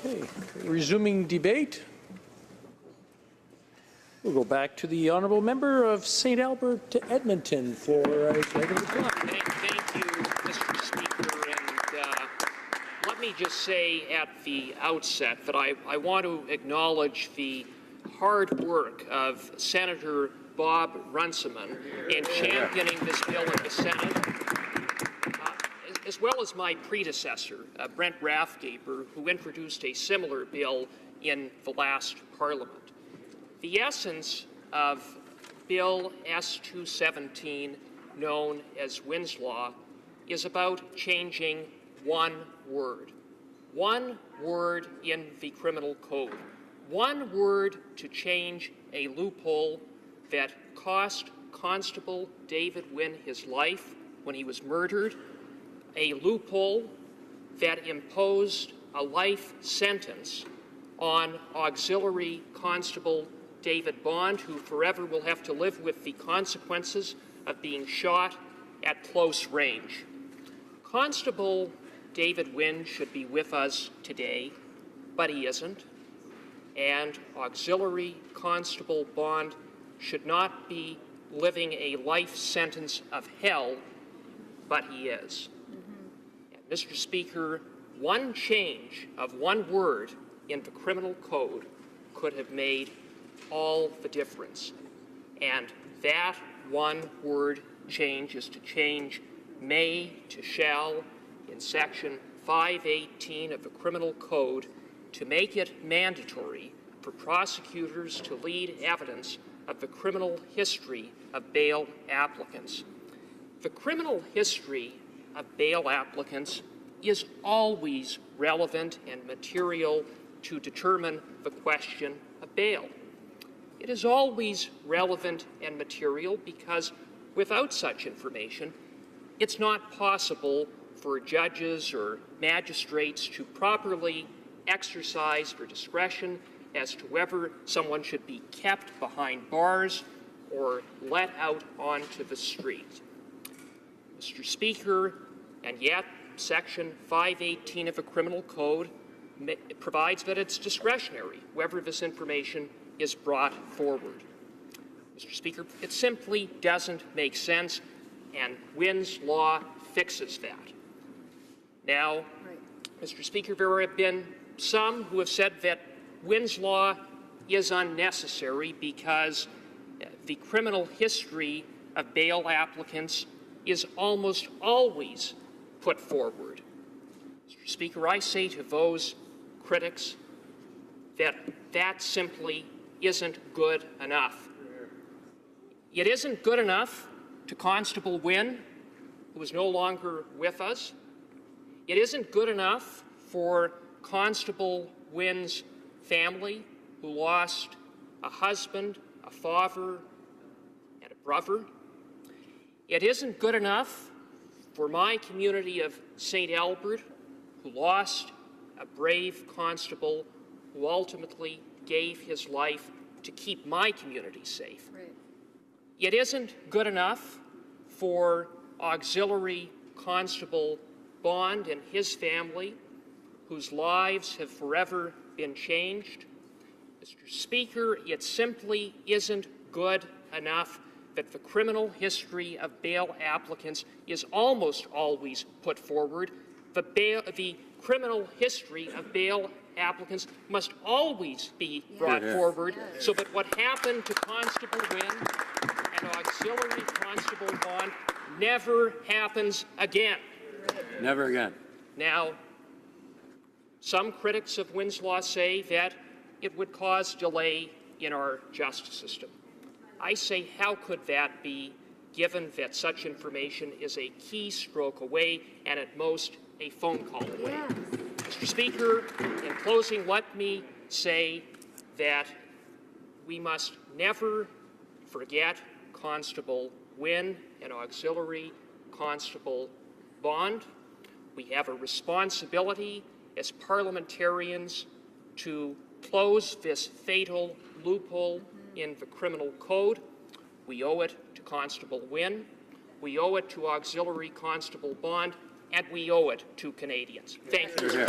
Okay, resuming debate. We'll go back to the honourable member of St. Albert to Edmonton for regular reply. Thank you, Mr. Speaker. And let me just say at the outset that I want to acknowledge the hard work of Senator Bob Runciman in championing this bill in the Senate, as well as my predecessor, Brent Rathgaber, who introduced a similar bill in the last Parliament. The essence of Bill S-217, known as Wynns Law, is about changing one word in the criminal code, one word to change a loophole that cost Constable David Wynn his life when he was murdered, a loophole that imposed a life sentence on Auxiliary Constable David Bond, who forever will have to live with the consequences of being shot at close range. Constable David Wynn should be with us today, but he isn't. And Auxiliary Constable Bond should not be living a life sentence of hell, but he is. Mr. Speaker, one change of one word in the criminal code could have made all the difference. And that one word change is to change may to shall in Section 518 of the criminal code to make it mandatory for prosecutors to lead evidence of the criminal history of bail applicants. The criminal history of bail applicants is always relevant and material to determine the question of bail. It is always relevant and material because without such information, it's not possible for judges or magistrates to properly exercise their discretion as to whether someone should be kept behind bars or let out onto the street. Mr. Speaker, and yet Section 518 of the Criminal Code provides that it's discretionary whether this information is brought forward. Mr. Speaker, it simply doesn't make sense, and Wynns Law fixes that. Now, Mr. Speaker, there have been some who have said that Wynns Law is unnecessary because the criminal history of bail applicants is almost always put forward. Mr. Speaker, I say to those critics that that simply isn't good enough. It isn't good enough to Constable Wynn, who is no longer with us. It isn't good enough for Constable Wynn's family, who lost a husband, a father, and a brother. It isn't good enough for my community of St. Albert, who lost a brave constable who ultimately gave his life to keep my community safe. Right. It isn't good enough for Auxiliary Constable Bond and his family, whose lives have forever been changed. Mr. Speaker, it simply isn't good enough that the criminal history of bail applicants is almost always put forward. The criminal history of bail applicants must always be brought forward so that what happened to Constable Wynn and Auxiliary Constable Bond never happens again. Never again. Now, some critics of Wynns Law say that it would cause delay in our justice system. I say, how could that be, given that such information is a keystroke away and at most a phone call away? Yes. Mr. Speaker, in closing, let me say that we must never forget Constable Wynn and Auxiliary Constable Bond. We have a responsibility as parliamentarians to close this fatal loophole in the criminal code. We owe it to Constable Wynn, we owe it to Auxiliary Constable Bond, and we owe it to Canadians. Thank you.